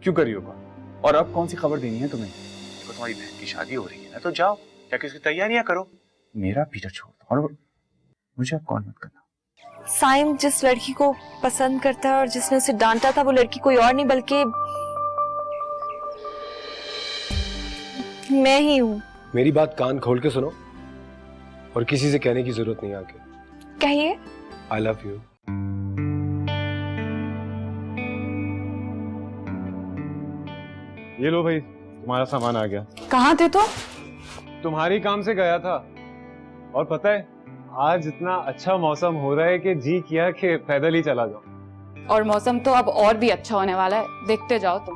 क्यों करी होगा? और अब कौन सी खबर देनी है तुम्हें? देखो तुम्हारी बहन की शादी हो रही है ना, तो जाओ जाके उसकी तैयारियां करो। मेरा पीछा छोड़ दो और मुझे अब कॉल मत करना। साइम जिस लड़की को पसंद करता है और जिसने उसे डांटा था वो लड़की कोई और नहीं बल्कि मैं ही हूँ। मेरी बात कान खोल के सुनो और किसी से कहने की जरूरत नहीं आगे। कहिए। I love you. ये लो भाई, तुम्हारा सामान आ गया। कहाँ थे तो? तुम्हारी काम से गया था। और पता है, आज इतना अच्छा मौसम हो रहा है कि जी किया कि पैदल ही चला जाओ। और मौसम तो अब और भी अच्छा होने वाला है, देखते जाओ तुम।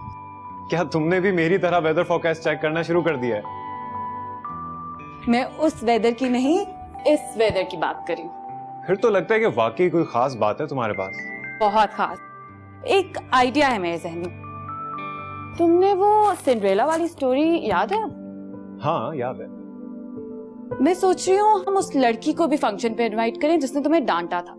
क्या तुमने भी मेरी तरह वेदर फोरकास्ट चेक करना शुरू कर दिया है? मैं उस वेदर की नहीं, इस वेदर की बात कर रही हूँ। फिर तो लगता है कि वाकई कोई खास बात है तुम्हारे पास। बहुत खास। एक आइडिया है मेरे जहन में। तुमने वो सिंड्रेला वाली स्टोरी याद है? हाँ याद है। मैं सोच रही हूँ हम उस लड़की को भी फंक्शन पे इनवाइट करें जिसने तुम्हें डांटा था।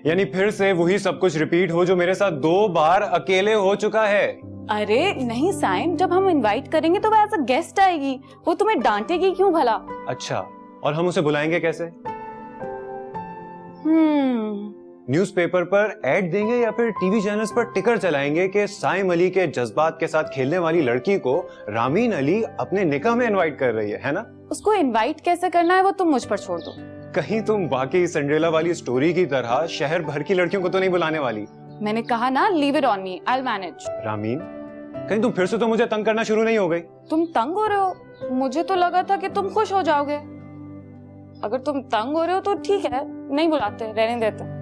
यानी फिर से वही सब कुछ रिपीट हो जो मेरे साथ 2 बार अकेले हो चुका है। अरे नहीं साइम, जब हम इनवाइट करेंगे तो वो एज अ गेस्ट आएगी, वो तुम्हें डांटेगी क्यों भला? अच्छा, और हम उसे बुलाएंगे कैसे? न्यूज़पेपर पर ऐड देंगे या फिर टीवी चैनल्स पर टिकर चलाएंगे कि साइम अली के जज्बात के साथ खेलने वाली लड़की को रामीन अली अपने निकाह में इनवाइट कर रही है ना? उसको इनवाइट कैसे करना है वो तुम मुझ पर छोड़ दो। कहीं तुम वाकई सिंड्रेला वाली स्टोरी की तरह शहर भर की लड़कियों को तो नहीं बुलाने वाली? मैंने कहा ना, leave it on me, I will manage. Ramin, कहीं तुम फिर से तो मुझे तंग करना शुरू नहीं हो गई? तुम तंग हो रहे हो? मुझे तो लगा था कि तुम खुश हो जाओगे। अगर तुम तंग हो रहे हो तो ठीक है, नहीं बुलाते, रहने देते।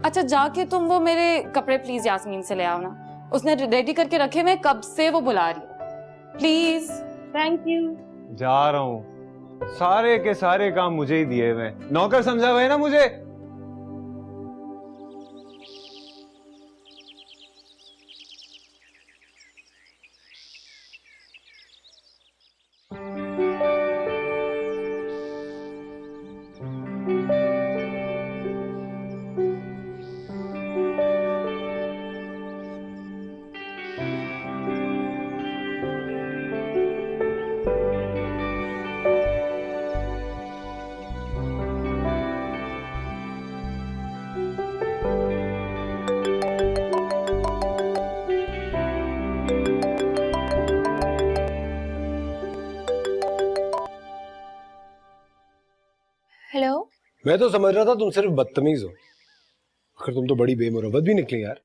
अच्छा जाके तुम वो मेरे कपड़े प्लीज यास्मीन से ले आओ ना, उसने रेडी करके रखे हुए, कब से वो बुला रही है। प्लीज। Thank you. जा रहा हूँ। सारे के सारे काम मुझे ही दिए हुए, नौकर समझा हुआ है ना मुझे? हेलो। मैं तो समझ रहा था तुम सिर्फ बदतमीज हो, आखिर तुम तो बड़ी बेमुरवत भी निकली यार।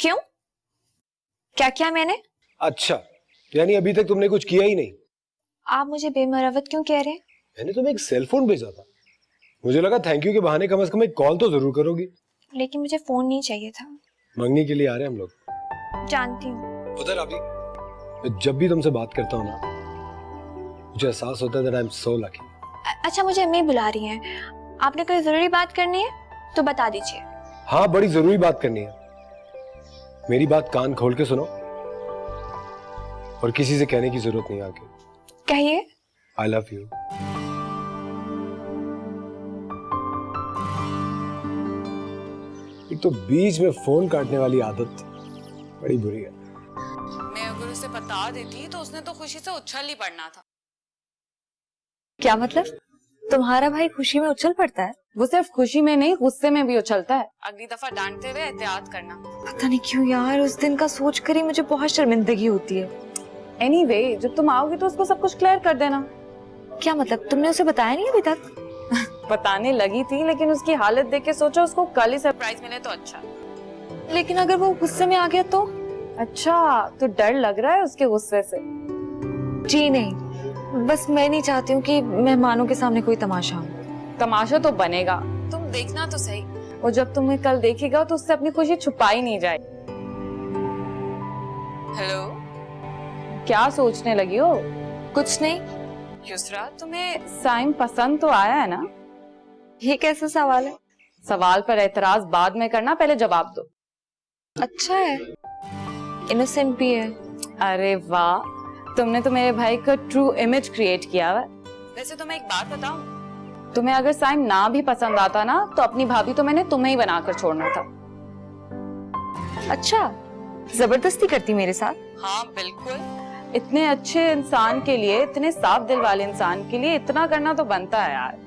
क्यों? क्या किया मैंने? अच्छा, यानी अभी तक तुमने कुछ किया ही नहीं? आप मुझे बेमुरवत क्यों कह रहे हैं? मैंने तुम्हें एक सेल फोन भेजा था, मुझे लगा थैंक यू के बहाने कम से कम एक कॉल तो जरूर करोगी। लेकिन मुझे फोन नहीं चाहिए था। मंगनी के लिए आ रहे हैं हम लोग। जानती हूँ। उधर अभी मैं जब भी तुमसे बात करता हूँ ना, मुझे एहसास होता है that I'm so lucky। अच्छा, मुझे अम्मी बुला रही हैं। आपने कोई जरूरी बात करनी है तो बता दीजिए। हाँ, बड़ी जरूरी बात करनी है। मेरी बात कान खोल के सुनो और किसी से कहने की जरूरत नहीं आगे। कहिए। I love you. एक तो बीच में फोन काटने वाली आदत बड़ी बुरी है। मैं अगर उसे बता देती तो उसने तो खुशी से उछल ही पड़ना था। क्या मतलब? तुम्हारा भाई खुशी में उछल पड़ता है? वो सिर्फ खुशी में नहीं, गुस्से में भी उछलता है। अगली दफा डांटते हुए एहतियात करना। पता नहीं क्यों यार, उस दिन का सोच कर ही मुझे बहुत शर्मिंदगी होती है। एनीवे, जब तुम आओगे तो उसको सब कुछ क्लियर कर देना। क्या मतलब, तुमने उसे बताया नहीं अभी तक? बताने लगी थी, लेकिन उसकी हालत देख के सोचा उसको कल ही सरप्राइज मिले तो अच्छा। लेकिन अगर वो गुस्से में आ गया तो? अच्छा, तो डर लग रहा है उसके गुस्से से? जी नहीं, बस मैं नहीं चाहती हूँ कि मेहमानों के सामने कोई तमाशा हो। तमाशा तो बनेगा, तुम देखना तो सही। और जब तुम्हें कल देखेगा तो उससे अपनी खुशी छुपाई नहीं जाए। हेलो, क्या सोचने लगी हो? कुछ नहीं। युसरा, तुम्हें साइम पसंद तो आया है ना? ये कैसा सवाल है? सवाल पर एतराज बाद में करना, पहले जवाब दो। अच्छा है, इनोसेंट भी है। अरे वाह, तुमने तो मेरे भाई का ट्रू इमेज क्रिएट किया है। वैसे तुम्हें एक बात बताऊं, तुम्हें अगर साइम ना भी पसंद आता ना तो अपनी भाभी तो मैंने तुम्हें ही बनाकर छोड़ना था। अच्छा, जबरदस्ती करती मेरे साथ? हाँ बिल्कुल, इतने अच्छे इंसान के लिए, इतने साफ दिल वाले इंसान के लिए इतना करना तो बनता है यार।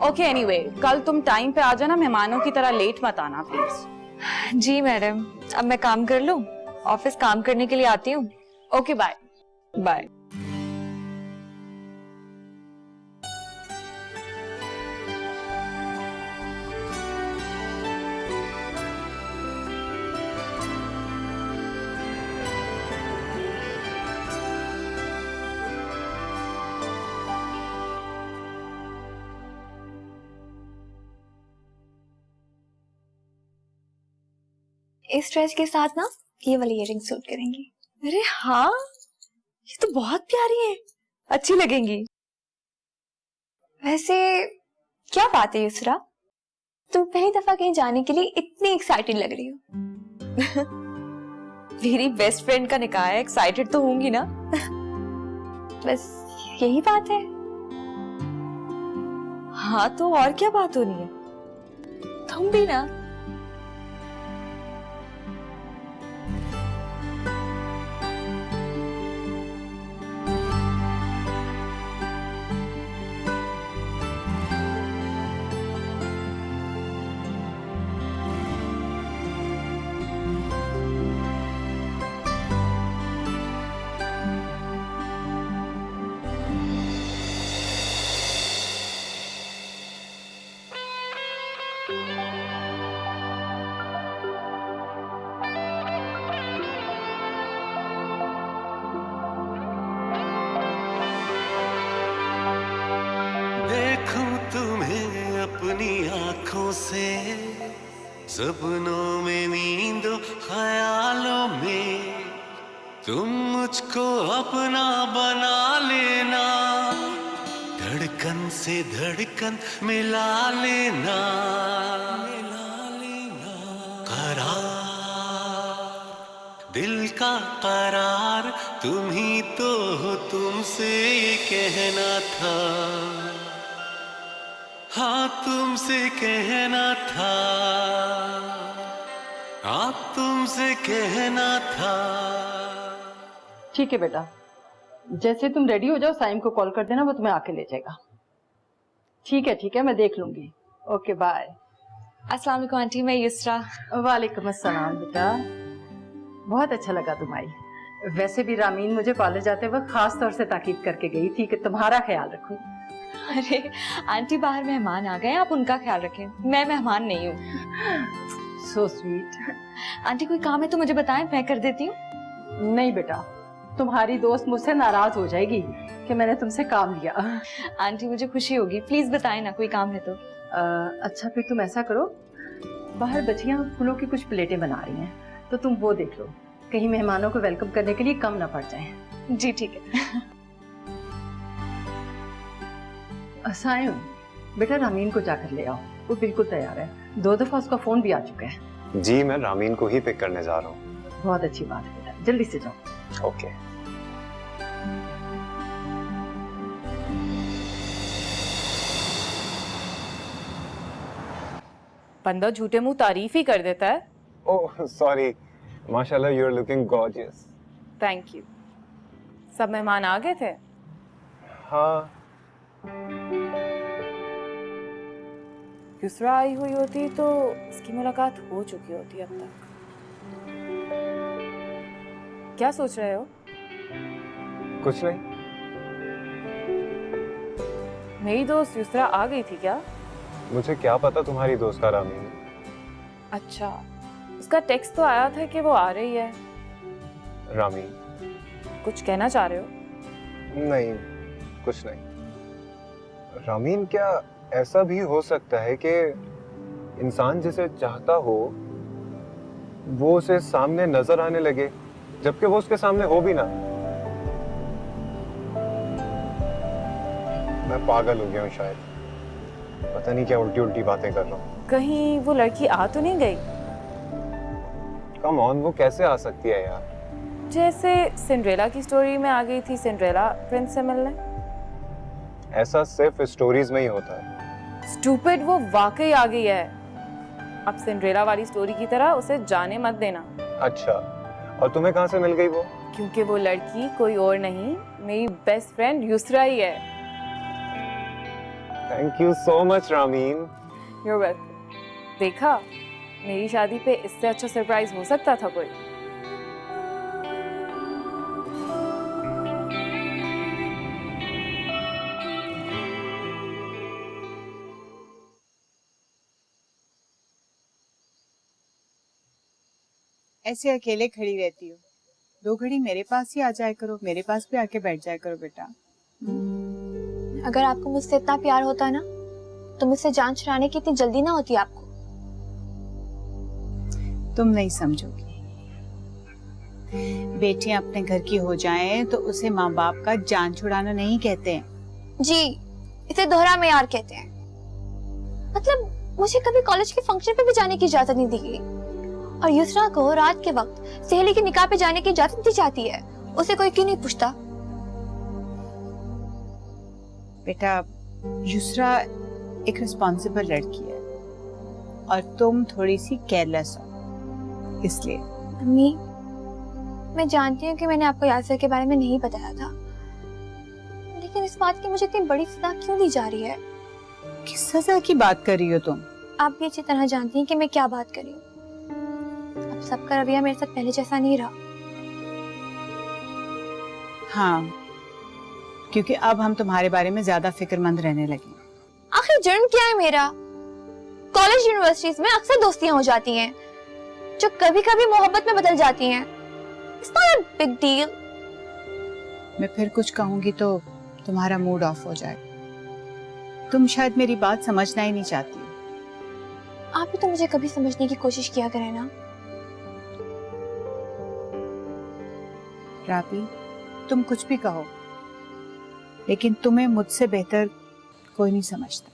ओके एनीवे, कल तुम टाइम पे आ जाना, मेहमानों की तरह लेट मत आना प्लीज। जी मैडम, अब मैं काम कर लूं, ऑफिस काम करने के लिए आती हूँ। Okay bye. बाय। इस ड्रेस के साथ ना ये वाली इयररिंग सूट करेंगी। अरे हाँ, ये तो बहुत प्यारी है, अच्छी लगेंगी। वैसे क्या बात है युसरा, तुम पहली दफा कहीं जाने के लिए इतनी एक्साइटेड लग रही हो। मेरी बेस्ट फ्रेंड का निकाह है, एक्साइटेड तो होंगी ना। बस यही बात है। हाँ तो और क्या बात होनी है, तुम भी ना। देखूं तुम्हें अपनी आंखों से, सपनों में, नींदों ख्यालों में, तुम मुझको अपना बना लेना, धड़कन से धड़कन मिला लेना, करार दिल का करार तुम ही तो हो, तुमसे ये कहना था, हाँ तुमसे कहना था, हाँ तुमसे कहना था। ठीक है बेटा, जैसे तुम रेडी हो जाओ साइम को कॉल कर देना, वो तुम्हें आके ले जाएगा। ठीक है, मैं देख लूंगी। Okay bye. अस्सलाम वालेकुम आंटी, मैं युसरा। वालेकुम अस्सलाम बेटा, बहुत अच्छा लगा तुम आई। वैसे भी रामीन मुझे पार्लर जाते वक्त खास तौर से ताकीद करके गई थी कि तुम्हारा ख्याल रखूं। अरे आंटी, बाहर मेहमान आ गए, आप उनका ख्याल रखें, मैं मेहमान नहीं हूँ। So sweet. आंटी कोई काम है तो मुझे बताएं, मैं कर देती हूँ। नहीं बेटा, तुम्हारी दोस्त मुझसे नाराज हो जाएगी कि मैंने तुमसे काम लिया। आंटी मुझे खुशी होगी, प्लीज बताएं ना, कोई काम है तो। अच्छा फिर तुम ऐसा करो, बाहर बच्चियां फूलों की कुछ प्लेटें बना रही हैं, तो तुम वो देख लो, कहीं मेहमानों को वेलकम करने के लिए कम ना पड़ जाए। जी ठीक है। सायम, बेटा रामीन को जाकर ले आओ, वो बिल्कुल तैयार है, 2 दफा उसका फोन भी आ चुका है। जी मैं रामीन को ही पिक करने जा रहा हूँ। बहुत अच्छी बात है बेटा, जल्दी से जाओ। ओके। बंदा झूठे मुंह तारीफ ही कर देता है। ओह सॉरी, माशाल्लाह you are looking gorgeous. Thank you. सब मेहमान आ गए थे? हाँ। युसरा आई हुई होती तो इसकी मुलाकात हो चुकी होती अब तक। क्या सोच रहे हो? कुछ नहीं। मेरी दोस्त युसरा आ गई थी क्या? मुझे क्या पता तुम्हारी दोस्त का रामीन। अच्छा, उसका टेक्स्ट तो आया था कि वो आ रही है। रामीन? कुछ कहना चाह रहे हो? नहीं, कुछ नहीं। रामीन, क्या ऐसा भी हो सकता है कि इंसान जिसे चाहता हो वो उसे सामने नजर आने लगे जबकि वो उसके सामने हो भी ना? मैं पागल हो गया हूँ शायद, पता नहीं क्या उल्टी उल्टी बातें कर रहा हूँ। कहीं वो लड़की आ तो नहीं गई? कम ऑन, वो कैसे आ सकती है यार? जैसे सिंड्रेला की स्टोरी में आ गई थी सिंड्रेला प्रिंस से मिलने। ऐसा सिर्फ स्टोरीज में ही होता है। स्टूपिड, वो वाकई आ गई है। अब सिंड्रेला वाली स्टोरी की तरह उसे जाने मत देना। अच्छा, और तुम्हें कहाँ से मिल गई वो? क्योंकि वो लड़की कोई और नहीं, मेरी बेस्ट फ्रेंड युसरा ही है। Thank you so much Ramin. You're welcome। देखा, मेरी शादी पे इससे अच्छा सरप्राइज हो सकता था कोई? ऐसे अकेले खड़ी रहती हो, 2 घड़ी मेरे पास ही आ जाया करो, मेरे पास भी आके बैठ जाया करो बेटा। अगर आपको मुझसे इतना प्यार होता ना तो मुझसे जान छुड़ाने की इतनी जल्दी ना होती आपको। तुम नहीं समझोगी। बेटियां अपने घर की हो जाएं तो उसे माँ बाप का जान छुड़ाना नहीं कहते हैं। जी, इसे दोहरा मेयार कहते हैं। मतलब मुझे कभी कॉलेज के फंक्शन पे भी जाने की इजाजत नहीं दी गई, और युसरा को रात के वक्त सहेली के निकाह पे जाने की इजाजत दी जाती है। उसे कोई क्यों नहीं पूछता? बेटा, युसरा एक रिस्पॉन्सिबल लड़की है और तुम थोड़ी सी केयरलेस हो, इसलिए। अम्मी, मैं जानती हूँ कि मैंने आपको यासर के बारे में नहीं बताया था, लेकिन इस बात की मुझे इतनी बड़ी सजा क्यों दी जा रही है? किस सजा की बात कर रही हो तुम? आप भी अच्छी तरह जानती हैं कि मैं क्या बात कर रही हूँ। अब सबका रवैया मेरे साथ पहले जैसा नहीं रहा। हाँ, क्योंकि अब हम तुम्हारे बारे में ज्यादा फिक्रमंद रहने लगे। आखिर जुर्म क्या है मेरा? कॉलेज यूनिवर्सिटीज में अक्सर दोस्तियां हो जाती हैं जो कभी कभी मोहब्बत में बदल जाती हैं। It's not a big deal। मैं फिर कुछ कहूंगी तो तुम्हारा मूड ऑफ हो जाए। तुम शायद मेरी बात समझना ही नहीं चाहती। आप भी तो मुझे कभी समझने की कोशिश किया करें ना। राबी, तुम कुछ भी कहो, लेकिन तुम्हें मुझसे बेहतर कोई नहीं समझता।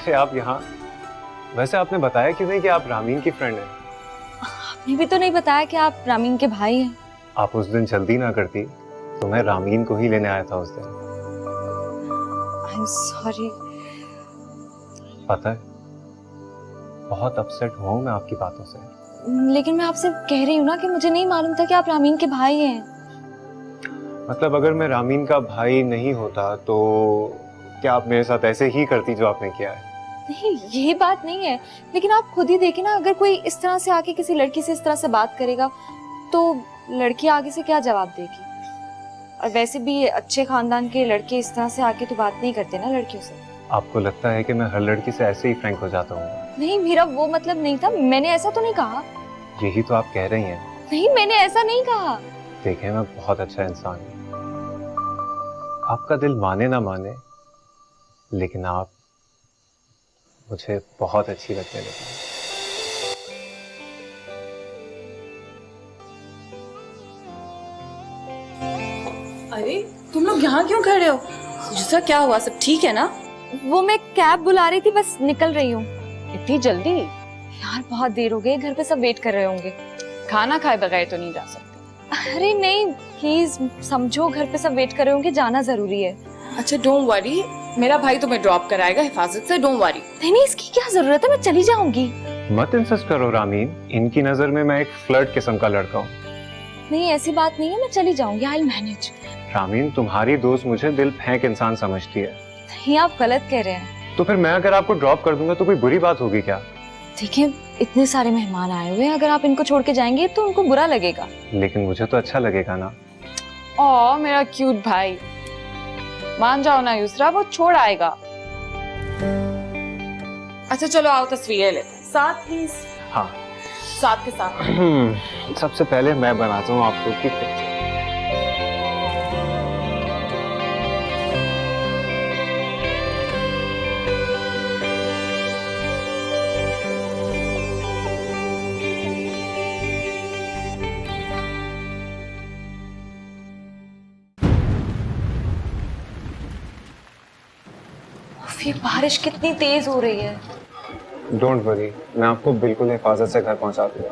अरे आप यहाँ? वैसे आपने बताया क्यों नहीं कि आप रामीन की फ्रेंड हैं? आपने भी तो नहीं बताया कि आप रामीन के भाई हैं। आप उस दिन जल्दी ना करती तो मैं रामीन को ही लेने आया था उस दिन। I'm sorry। पता है, बहुत अपसेट हुआ हूँ मैं आपकी बातों से। लेकिन मैं आपसे कह रही हूँ ना कि मुझे नहीं मालूम था कि आप रामीन के भाई हैं। मतलब अगर मैं रामीन का भाई नहीं होता तो क्या आप मेरे साथ ऐसे ही करती जो आपने किया है? नहीं, ये बात नहीं है, लेकिन आप खुद ही देखिए ना, अगर कोई इस तरह से आके किसी लड़की से इस तरह से बात करेगा तो लड़की आगे से क्या जवाब देगी? और वैसे भी अच्छे खानदान के लड़के इस तरह से आके तो बात नहीं करते ना लड़कियों से। आपको लगता है कि मैं हर लड़की से ऐसे ही फ्रैंक हो जाता हूँ? नहीं, मेरा वो मतलब नहीं था, मैंने ऐसा तो नहीं कहा। यही तो आप कह रही हैं। नहीं, मैंने ऐसा नहीं कहा। देखें, मैं बहुत अच्छा इंसान हूँ। आपका दिल माने ना माने, लेकिन आप मुझे बहुत अच्छी लगने लगी। अरे तुम लोग यहाँ क्यों खड़े हो? दूसरा क्या हुआ, सब ठीक है ना? वो मैं कैब बुला रही थी, बस निकल रही हूँ। इतनी जल्दी? यार बहुत देर हो गई, घर पे सब वेट कर रहे होंगे। खाना खाए बगैर तो नहीं जा सकते। अरे नहीं, प्लीज समझो, घर पे सब वेट कर रहे होंगे, जाना जरूरी है। अच्छा डोंट वरी, मेरा भाई तुम्हें ड्रॉप कराएगा हिफाजत से, डोंट वरी। नहीं नहीं, इसकी क्या जरूरत है, मैं चली जाऊंगी। मत इंसिस्ट करो रामीन, इनकी नजर में मैं एक फ्लर्ट किस्म का लड़का हूँ। नहीं ऐसी बात नहीं है, मैं चली जाऊंगी, आई विल मैनेज। रामीन, तुम्हारी दोस्त मुझे दिल फेंक इंसान समझती है। नहीं, आप गलत कह रहे हैं। तो फिर मैं अगर आपको ड्रॉप कर दूंगा तो कोई बुरी बात होगी क्या? देखिए, इतने सारे मेहमान आए हुए हैं, अगर आप इनको छोड़ के जाएंगे तो उनको बुरा लगेगा। लेकिन मुझे तो अच्छा लगेगा ना। ओ मेरा क्यूट भाई, मान जाओ ना युसरा, वो छोड़ आएगा। अच्छा चलो आओ तस्वीरें लेते हैं। साथ प्लीज। हाँ, साथ के साथ। सबसे पहले मैं बनाता हूँ आपको की पिक्चर। ये बारिश कितनी तेज हो रही है। डोंट वरी, मैं आपको बिल्कुल हिफाजत से घर पहुंचा दूंगा।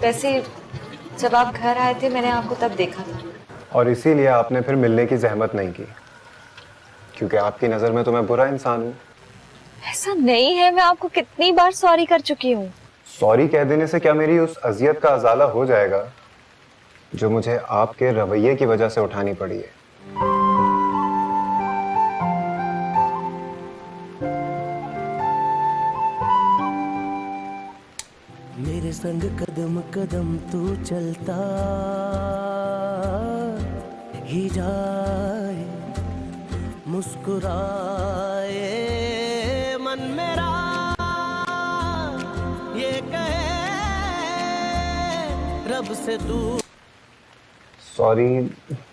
वैसे जब आप घर आए थे मैंने आपको तब देखा था। और इसीलिए आपने फिर मिलने की जहमत नहीं की, क्योंकि आपकी नजर में तो मैं बुरा इंसान हूँ। ऐसा नहीं है, मैं आपको कितनी बार सॉरी कर चुकी हूँ। सॉरी कह देने से क्या मेरी उस अजियत का अजाला हो जाएगा जो मुझे आपके रवैये की वजह से उठानी पड़ी है? मेरे संग कदम कदम तू चलता ही जाए, मुस्कुराए मन मेरा, ये कहे रब से दूर। सॉरी,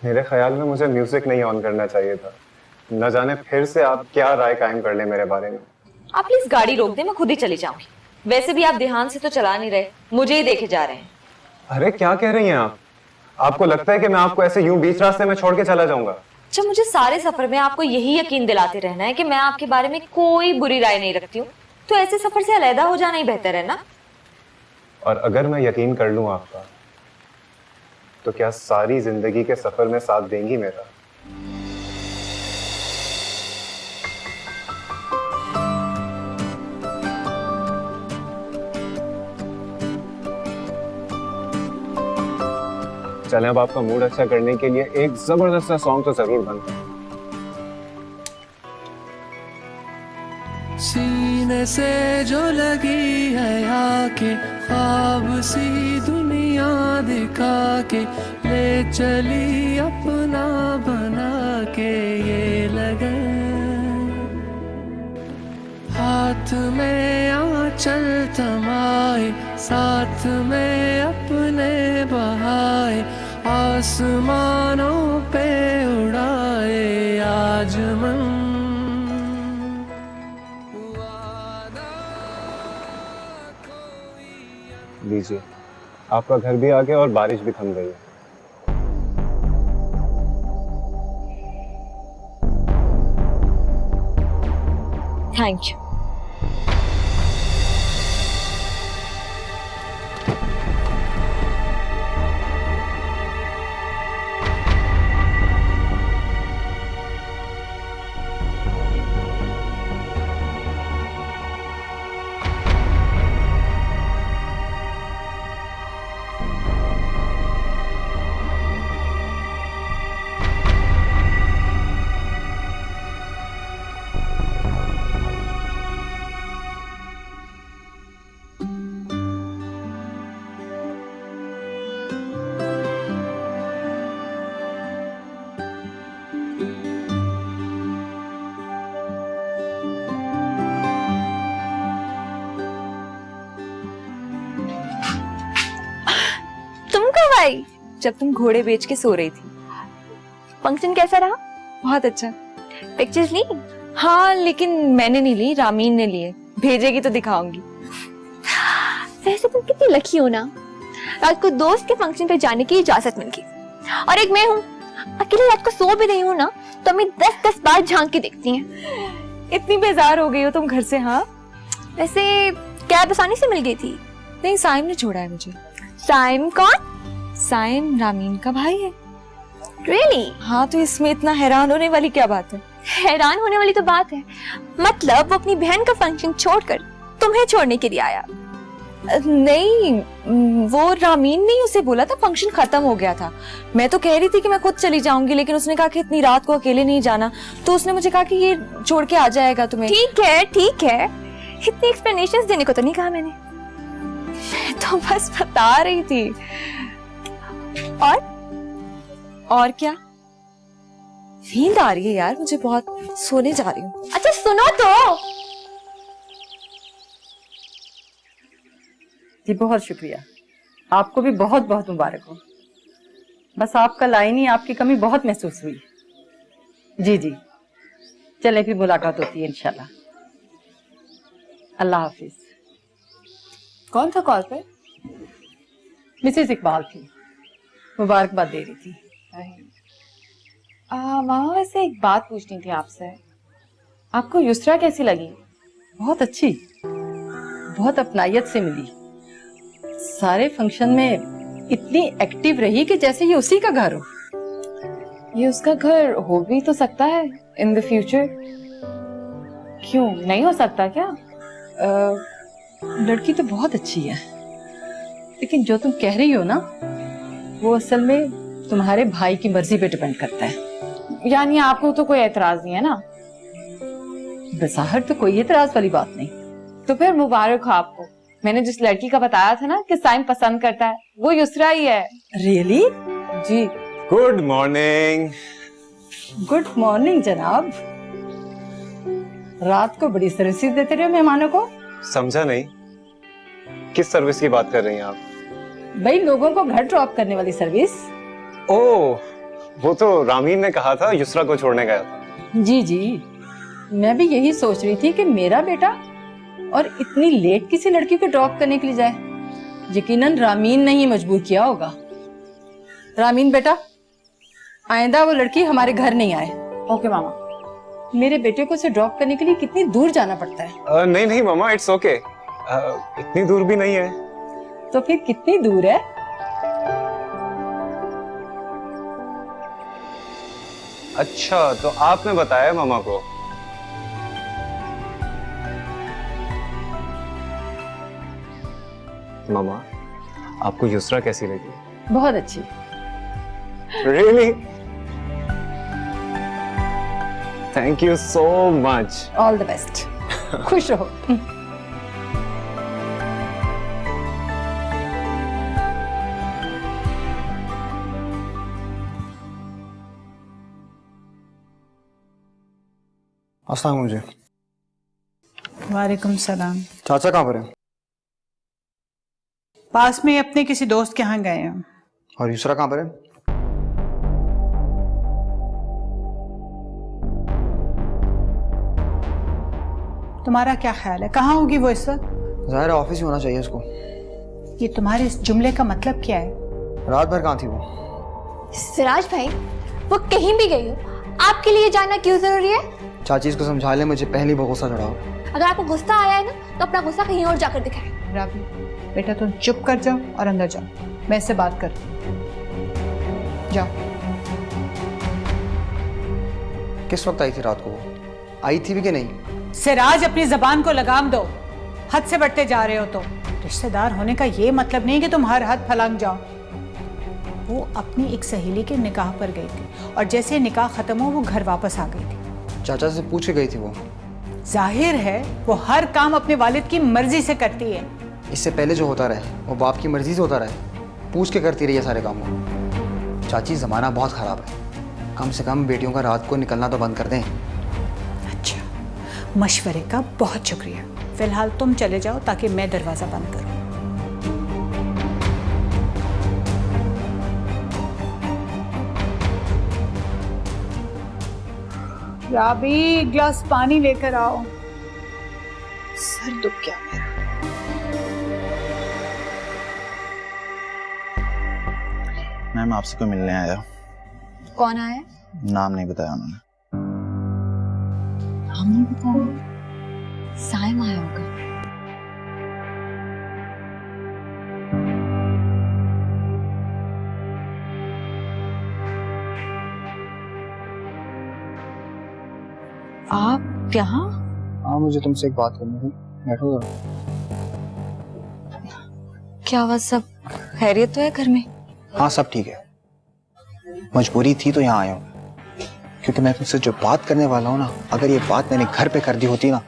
मेरे ख्याल में मुझे म्यूजिक नहीं ऑन करना चाहिए था। न जाने फिर से आप क्या राय कायम कर ले मेरे बारे में। आप प्लीज गाड़ी रोक दें, मैं खुद ही चली जाऊंगी। वैसे भी आप ध्यान से तो चला नहीं रहे, मुझे ही देखे जा रहे हैं। अरे क्या कह रही हैं आप? आपको लगता है कि मैं आपको ऐसे यूं बीच रास्ते में छोड़ के चला जाऊंगा? अच्छा, मुझे सारे सफर में आपको यही यकीन दिलाते रहना है कि मैं आपके बारे में कोई बुरी राय नहीं रखती हूँ, तो ऐसे सफर से अलहदा हो जाना ही बेहतर है ना। और अगर मैं यकीन कर लूं आपका, तो क्या सारी जिंदगी के सफर में साथ देंगी मेरा? चलें, अब आपका मूड अच्छा करने के लिए एक जबरदस्त सा सॉन्ग तो जरूर बनता है। सीने से जो लगी है आके, ख्वाब सी दुनिया दिखा के, ले चली अपना बना के ये लगन, हाथ में आंचल थमाए, साथ में अपने बहाए, आसमानों पे उड़ाए आज मन। लीजिए, आपका घर भी आ गया और बारिश भी थम गई है। Thank you. आई जब तुम घोड़े बेच के सो रही थी। फंक्शन कैसा रहा? बहुत अच्छा। पिक्चर्स ली? हाँ, लेकिन मैंने नहीं ली, रामीन ने लिए। भेजेगी तो दिखाऊंगी। वैसे तुम कितनी लकी हो ना, रात को दोस्त के फंक्शन पे जाने की इजाजत मिल गई। और एक मैं हूँ, अकेले रात को सो भी नहीं हूँ ना तो मैं 10-10 बार झांक के देखती हैं। इतनी बेजार हो गई हो तुम घर से? हाँ, वैसे कैब आसानी से मिल गई थी। नहीं, साइम ने छोड़ा है मुझे। साइम कौन? साइम रामीन का भाई है। Really? हाँ, तो इसमें इतना हैरान होने वाली क्या बात है? हैरान होने वाली तो बात है, मतलब वो अपनी बहन का फंक्शन छोड़कर तुम्हें छोड़ने के लिए आया। नहीं, वो रामीन ने उसे बोला था, फंक्शन खत्म हो गया था। मैं तो कह रही थी कि मैं खुद चली जाऊंगी, लेकिन उसने कहा कि इतनी रात को अकेले नहीं जाना, तो उसने मुझे कहा कि ये छोड़ के आ जाएगा तुम्हें। ठीक है, ठीक है, इतनी एक्सप्लेनेशंस देने को तो नहीं कहा मैंने, मैं तो बस बता रही थी। और क्या? नींद आ रही है यार मुझे बहुत, सोने जा रही हूँ। अच्छा सुनो तो। जी बहुत शुक्रिया, आपको भी बहुत बहुत मुबारक हो। बस आप कल आई नहीं, आपकी कमी बहुत महसूस हुई। जी जी, चले फिर मुलाकात होती है इंशाल्लाह। अल्लाह हाफिज। कौन था कॉल पे? मिसेस इकबाल थी, मुबारकबाद दे रही थी। मामा, वैसे एक बात पूछनी थी आपसे। आपको युसरा कैसी लगी? बहुत अच्छी, बहुत अपनायत से मिली। सारे फंक्शन में इतनी एक्टिव रही कि जैसे ये उसी का घर हो। ये उसका घर हो भी तो सकता है इन द फ्यूचर। क्यों नहीं हो सकता क्या? लड़की तो बहुत अच्छी है, लेकिन जो तुम कह रही हो ना, वो असल में तुम्हारे भाई की मर्जी पे डिपेंड करता है। यानी आपको तो कोई एतराज नहीं है ना? बज़ाहिर तो कोई एतराज वाली बात नहीं। तो फिर मुबारक हो आपको। मैंने जिस लड़की का बताया था ना कि साइम पसंद करता है, वो युसरा ही है। रियली? जी। Good morning. गुड मॉर्निंग जनाब। रात को बड़ी सर्विसेज देते रहे मेहमानों को। समझा नहीं, किस सर्विस की बात कर रही हैं आप? भाई, लोगों को घर ड्रॉप करने वाली सर्विस। ओह, वो तो रामीन ने कहा था युसरा को छोड़ने गया था। जी जी, मैं भी यही सोच रही थी कि मेरा बेटा और इतनी लेट किसी लड़की को ड्रॉप करने के लिए जाए। यकीनन रामीन ने ही मजबूर किया होगा। रामीन बेटा, आइंदा वो लड़की हमारे घर नहीं आए। ओके मामा। मेरे बेटे को उसे ड्रॉप करने के लिए कितनी दूर जाना पड़ता है? नहीं नहीं मामा, इट्स ओके। इतनी दूर भी नहीं है। तो फिर कितनी दूर है? अच्छा, तो आपने बताया मामा को। मामा, आपको युसरा कैसी लगी? बहुत अच्छी। Really? Thank you so much. All the best. खुश रहो। अस्सलाम मुझे। वालेकुम सलाम। चाचा कहाँ पर है? पास में अपने किसी दोस्त के यहाँ गए हैं। और युसरा कहाँ पर है? तुम्हारा क्या ख्याल है, कहाँ होगी वो इस वक्त? ज़ाहिर है ऑफिस ही होना चाहिए उसको। ये तुम्हारे इस जुमले का मतलब क्या है? रात भर कहाँ थी वो? सिराज भाई, वो कहीं भी गई हो, आपके लिए जाना क्यों जरूरी है? चाची इसको समझा ले, मुझे पहली बहुत गुस्सा चढ़ा। अगर आपको गुस्सा आया है ना, तो अपना गुस्सा कहीं और जाकर दिखाएं। राबी बेटा, तुम चुप कर जाओ और अंदर जाओ, मैं इससे बात करती हूँ। जाओ। किस वक्त आई थी रात को? वो आई थी भी कि नहीं? सिराज, अपनी जबान को लगाम दो, हद से बढ़ते जा रहे हो। तो रिश्तेदार होने का ये मतलब नहीं कि तुम हर हद फलांग जाओ। वो अपनी एक सहेली के निकाह पर गई थी और जैसे निकाह खत्म हो वो घर वापस आ गई थी। चाचा से पूछ के गई थी वो? जाहिर है वो हर काम अपने वालिद की मर्जी से करती है। इससे पहले जो होता रहे वो बाप की मर्जी से होता रहे, पूछ के करती रही है सारे काम को। चाची ज़माना बहुत ख़राब है, कम से कम बेटियों का रात को निकलना तो बंद कर दें। अच्छा, मशवरे का बहुत शुक्रिया। फिलहाल तुम चले जाओ ताकि मैं दरवाज़ा बंद करूं। राबी एक ग्लास पानी लेकर आओ, सर दुख गया मेरा। मैम आपसे कोई मिलने आया। कौन आया? नाम नहीं बताया उन्होंने। नाम नहीं बताया? साइम आया होगा। आप यहाँ? हाँ मुझे तुमसे एक बात करनी थी, बैठो। क्या हुआ, सब खैरियत तो है घर में? हाँ सब ठीक है, मजबूरी थी तो यहाँ आया हूँ, क्योंकि मैं तुमसे जो बात करने वाला हूँ ना, अगर ये बात मैंने घर पे कर दी होती ना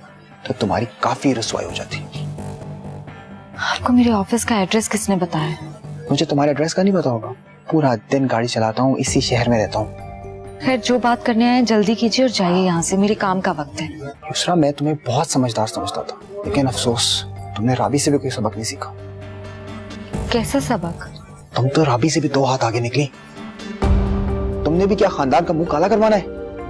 तो तुम्हारी काफी रसवाई हो जाती। आपको मेरे ऑफिस का एड्रेस किसने बताया? मुझे तुम्हारे एड्रेस का नहीं पता होगा, पूरा दिन गाड़ी चलाता हूँ, इसी शहर में रहता हूँ। खैर जो बात करने आए जल्दी कीजिए और जाइए यहाँ से, मेरे काम का वक्त है। युसरा मैं तुम्हें बहुत समझदार समझता था, लेकिन अफसोस तुमने राबी से भी कोई सबक नहीं सीखा। कैसा सबक? तुम तो राबी से भी 2 हाथ आगे निकली। तुमने भी क्या खानदान का मुंह काला करवाना है?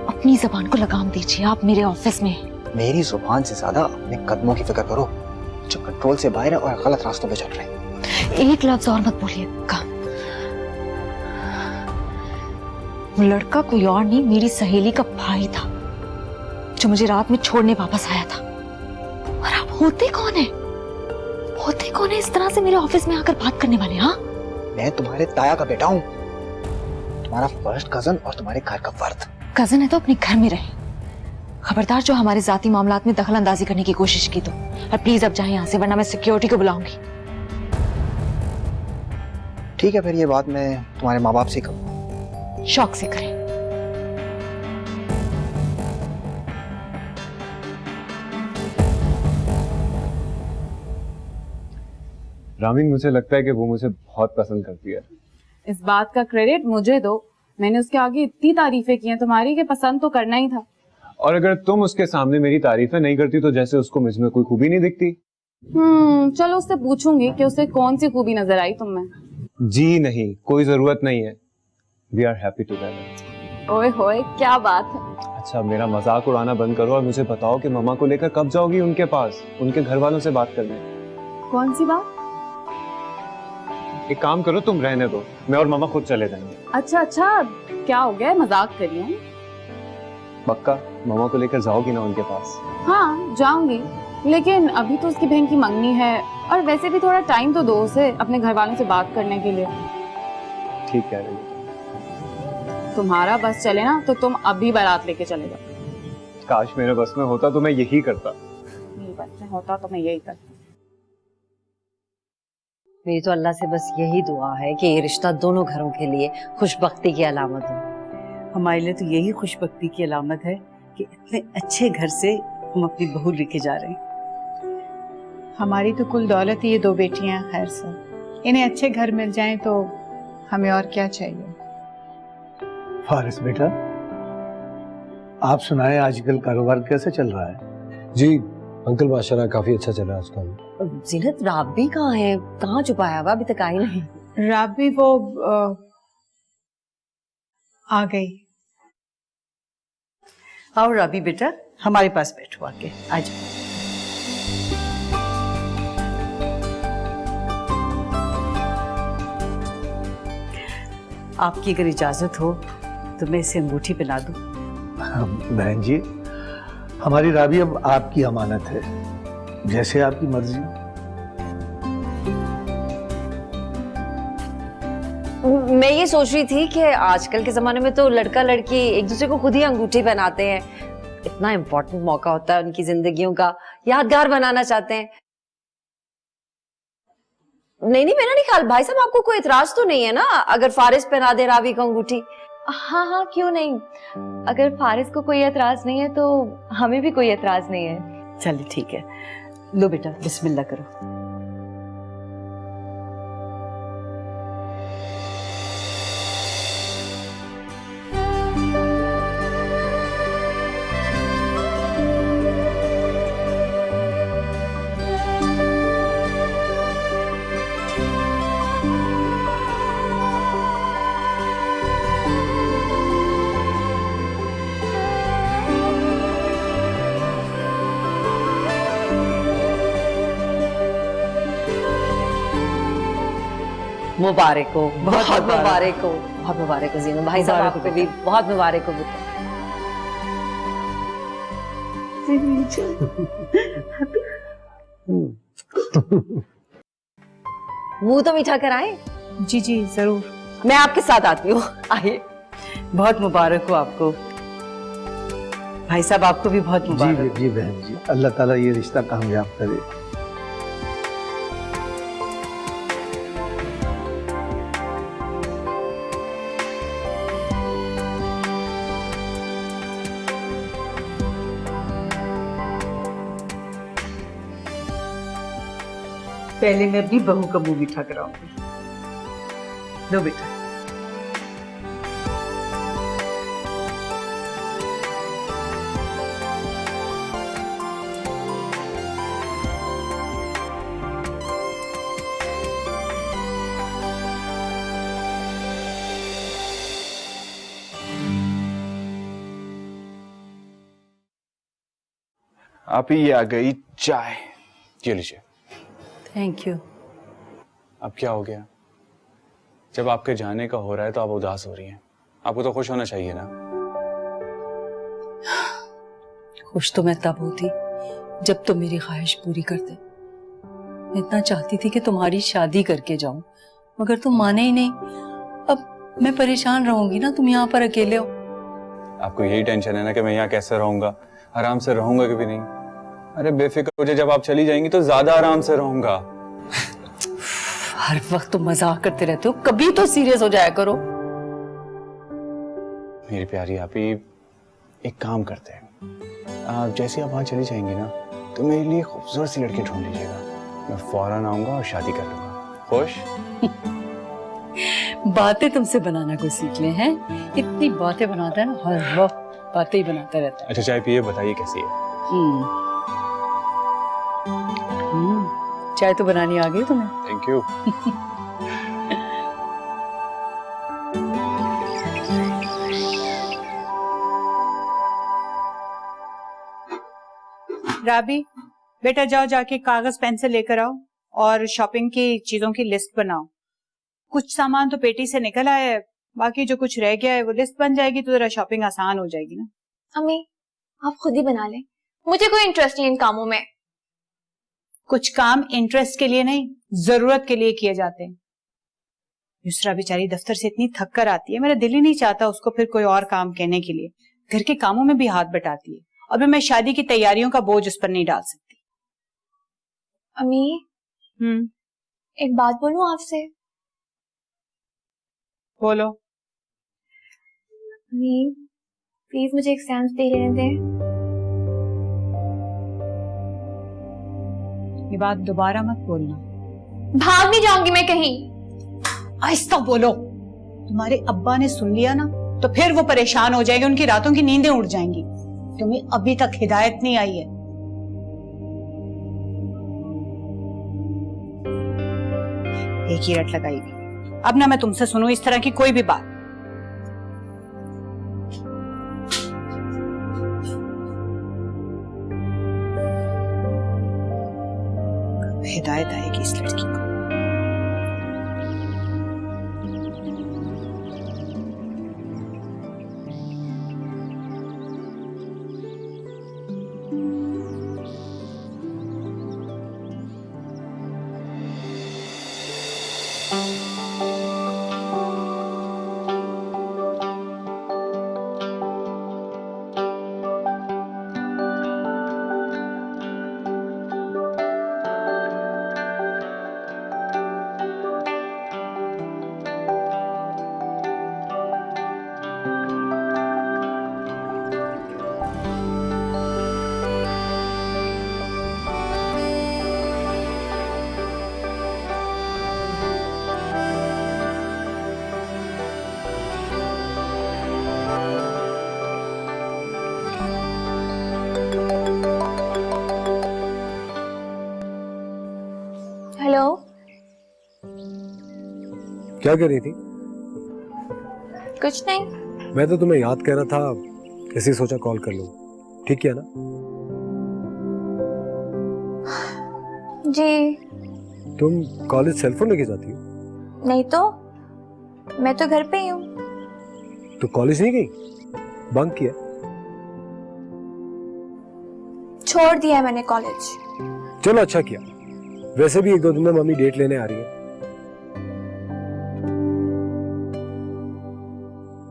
अपनी जबान को लगाम दीजिए, आप मेरे ऑफिस में। मेरी जुबान से ज्यादा अपने कदमों की फिक्र करो, जो कंट्रोल से बाहर है और गलत रास्तों पे चल रहे हैं। एक लफ्ज और मत बोलिएगा। लड़का कोई और नहीं, मेरी सहेली का भाई था, जो मुझे रात में छोड़ने वापस आया था। और आप होते कौन है? होते कौन है इस तरह से मेरे ऑफिस में आकर बात करने वाले? हाँ, मैं तुम्हारे ताया का बेटा हूँ, तुम्हारा फर्स्ट कजन और तुम्हारे घर का फर्द। कजन है तो अपने घर में रहे। खबरदार जो हमारे जाती मामलात में दखल अंदाजी करने की कोशिश की तो। और प्लीज अब जाए यहाँ से, वरना मैं सिक्योरिटी को बुलाऊंगी। ठीक है, फिर ये बात मैं तुम्हारे माँ बाप से कहूँ। शौक से करें। रामीन, मुझे लगता है कि वो मुझे बहुत पसंद करती है। इस बात का क्रेडिट मुझे दो, मैंने उसके आगे इतनी तारीफें की हैं तुम्हारी कि पसंद तो करना ही था। और अगर तुम उसके सामने मेरी तारीफें नहीं करती तो जैसे उसको मुझ में कोई खूबी नहीं दिखती। चलो उससे पूछूंगी कि उसे कौन सी खूबी नजर आई तुम में। जी नहीं, कोई जरूरत नहीं है। We are happy together. ओए होए क्या बात है। अच्छा मेरा मजाक उड़ाना बंद करो और मुझे बताओ कि मम्मा को लेकर कब जाओगी उनके पास, उनके घर वालों से बात करने। कौन सी बात? एक काम करो, तुम रहने दो, मैं और मम्मा खुद चले जाएंगे। अच्छा क्या हो गया, मजाक कर रही हूँ। पक्का मम्मा को लेकर जाओगी ना उनके पास? हाँ जाऊंगी, लेकिन अभी तो उसकी बहन की मंगनी है, और वैसे भी थोड़ा टाइम तो दो उसे अपने घर वालों से बात करने के लिए। ठीक कह रही हो। तुम्हारा बस चले ना तो तुम अभी बारात लेके चले जाओ। काश मेरे बस में होता तो मैं यही करता। मेरे बस में होता तो मैं यही करता। मेरी तो अल्लाह से बस यही दुआ है कि ये रिश्ता दोनों घरों के लिए खुशबख्ती की अलामत हो। हमारे लिए तो यही खुशबख्ती की अलामत है कि इतने अच्छे घर से हम अपनी बहू लेके जा रहे हैं। हमारी तो कुल दौलत ही ये 2 बेटियां। खैर से इन्हें अच्छे घर मिल जाएं तो हमें और क्या चाहिए। फारिस बेटा, आप सुनाए आजकल कारोबार कैसे चल रहा है? जी अंकल माशाल्लाह काफी अच्छा चल रहा है आजकल। जीनत राबी कहाँ है, कहाँ छुपाया हुआ, अभी तक आई नहीं। राबी वो आ गई। आओ राबी बेटा, हमारे पास बैठो आके, आ जाओ। आपकी अगर इजाजत हो तो मैं इसे अंगूठी पहना दूं। बहन जी, हमारी राबी अब आपकी अमानत है, जैसे आपकी मर्जी। मैं ये सोच रही थी कि आजकल के जमाने में तो लड़का लड़की एक दूसरे को खुद ही अंगूठी पहनाते हैं। इतना इम्पोर्टेंट मौका होता है उनकी जिंदगियों का, यादगार बनाना चाहते हैं। नहीं मेरा नहीं ख्याल। भाई साहब आपको कोई इतराज तो नहीं है ना अगर फारिस पहना दे राबी को अंगूठी? हाँ क्यों नहीं। अगर फारिस को कोई एतराज नहीं है तो हमें भी कोई एतराज नहीं है। चलिए ठीक है, लो बेटा बिस्मिल्लाह करो। मुबारक हो, बहुत मुबारक हो, बहुत मुबारक हो जीनू। भाई साहब आपको भी बहुत मुबारक हो बेटा। मुंह तो मीठा कराएं। जी जी जरूर। मैं आपके साथ आती हूँ, आइए। बहुत मुबारक हो आपको भाई साहब, आपको भी बहुत मुबारक। जी बहन जी, अल्लाह ताला ये रिश्ता कामयाब करे। पहले मैं भी बहू का मुंह मीठा कराऊंगी। लो बेटा। आप ही आ गई चाय, ये लीजिए। Thank you. अब क्या हो गया? जब आपके जाने का हो रहा है तो आप उदास हो रही हैं। आपको तो खुश होना चाहिए ना। खुश तो मैं तब होती जब तुम मेरी ख्वाहिश पूरी करते। मैं इतना चाहती थी कि तुम्हारी शादी करके जाऊं, मगर तुम माने ही नहीं। अब मैं परेशान रहूंगी ना, तुम यहाँ पर अकेले हो। आपको यही टेंशन है ना कि मैं यहाँ कैसे रहूंगा, आराम से रहूंगा कि भी नहीं? अरे बेफिक्र हो जाए, जब आप चली जाएंगी तो ज्यादा आराम से रहूंगा। हर वक्त तुम मजाक करते रहते हो, कभी तो सीरियस हो जाया करो। मेरी प्यारी आपी, एक काम करते हैं, आप जैसे आप वहां चली जाएंगी ना तो मेरे लिए खूबसूरत सी लड़की ढूंढ लीजिएगा। मैं फौरन आऊंगा और शादी कर लूंगा। खुश? बातें तुमसे बनाना कोई सीख ले हैं? इतनी बातें बनाता है ना, हर वक्त बातें ही बनाता रहता है। अच्छा चाय पिए, बताइए कैसी है? चाय तो बनानी आ गई तुम्हें। Thank you. राबी बेटा, जाओ जाके कागज पेंसिल लेकर आओ और शॉपिंग की चीजों की लिस्ट बनाओ। कुछ सामान तो पेटी से निकल आया है, बाकी जो कुछ रह गया है वो लिस्ट बन जाएगी तो जरा शॉपिंग आसान हो जाएगी ना। अम्मी आप खुद ही बना लें, मुझे कोई इंटरेस्ट नहीं इन कामों में। कुछ काम इंटरेस्ट के लिए नहीं, जरूरत के लिए किए जाते हैं। युसरा बेचारी दफ्तर से इतनी थक कर आती है, मेरा दिल ही नहीं चाहता उसको फिर कोई और काम कहने के लिए। घर के कामों में भी हाथ बटाती है, और मैं शादी की तैयारियों का बोझ उस पर नहीं डाल सकती। अम्मी एक बात बोलूं आपसे? बोलो। अम्मी प्लीज मुझे एग्जाम्स दे लेने दें। ये बात दोबारा मत बोलना। भाग नहीं जाऊंगी मैं कहीं। आहिस्ता बोलो, तुम्हारे अब्बा ने सुन लिया ना तो फिर वो परेशान हो जाएंगे, उनकी रातों की नींदें उड़ जाएंगी। तुम्हें अभी तक हिदायत नहीं आई है। एक ही रट लगाई हुई। अब ना मैं तुमसे सुनूं इस तरह की कोई भी बात। हिदायत आएगी इस लड़की को। हेलो, क्या कर रही थी? कुछ नहीं। मैं तो तुम्हें याद कर रहा था, इसी सोचा कॉल कर लूं। ठीक किया ना? जी। तुम कॉलेज सेलफोन लेके जाती हो? नहीं तो मैं तो घर पे ही हूँ। तो कॉलेज नहीं गई? बंक किया? छोड़ दिया है मैंने कॉलेज। चलो अच्छा किया। वैसे भी 1-2 दिन में मम्मी डेट लेने आ रही है।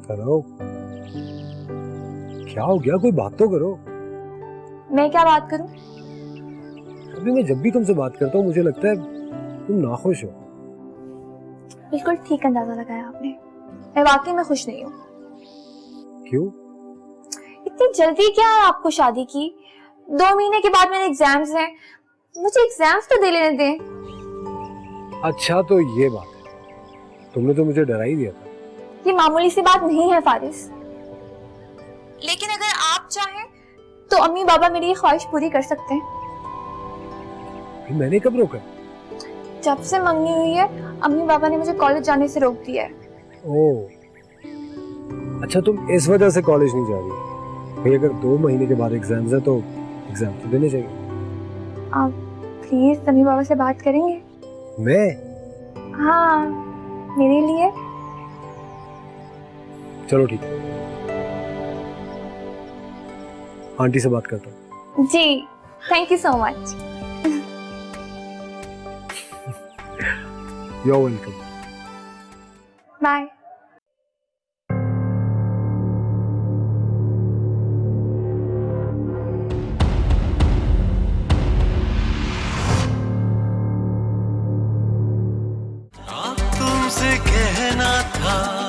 करो, क्या हो गया? कोई बात तो करो। मैं क्या बात करूं? अभी मैं जब भी तुमसे बात करता हूँ मुझे लगता है तुम नाखुश हो। बिल्कुल ठीक अंदाजा लगाया आपने। मैं वाकई में खुश नहीं हूँ। क्यों? इतनी जल्दी क्या है आपको शादी की? 2 महीने के बाद मेरे एग्जाम्स हैं। मुझे एग्जाम्स तो दे लेने दें। अच्छा तो ये बात है, तुमने तो मुझे डरा ही दिया था। ये मामूली सी बात नहीं है फारिस। लेकिन अगर आप चाहें तो अम्मी बाबा मेरी ये ख्वाहिश पूरी कर सकते हैं। मैंने कब रोका? जब से मंगनी हुई है अम्मी बाबा ने मुझे कॉलेज जाने से रोक दिया है। ओह, अच्छा तुम इस वजह से कॉलेज नहीं जा रही? भाई अगर 2 महीने के बाद एग्जाम्स है तो एग्जाम तो देने चाहिए। आप प्लीज अम्मी बाबा से बात करेंगे? मैं? हाँ, मेरे लिए। चलो ठीक है, आंटी से बात करता हूँ। जी, thank you so much. You're welcome. Bye. तुमसे कहना था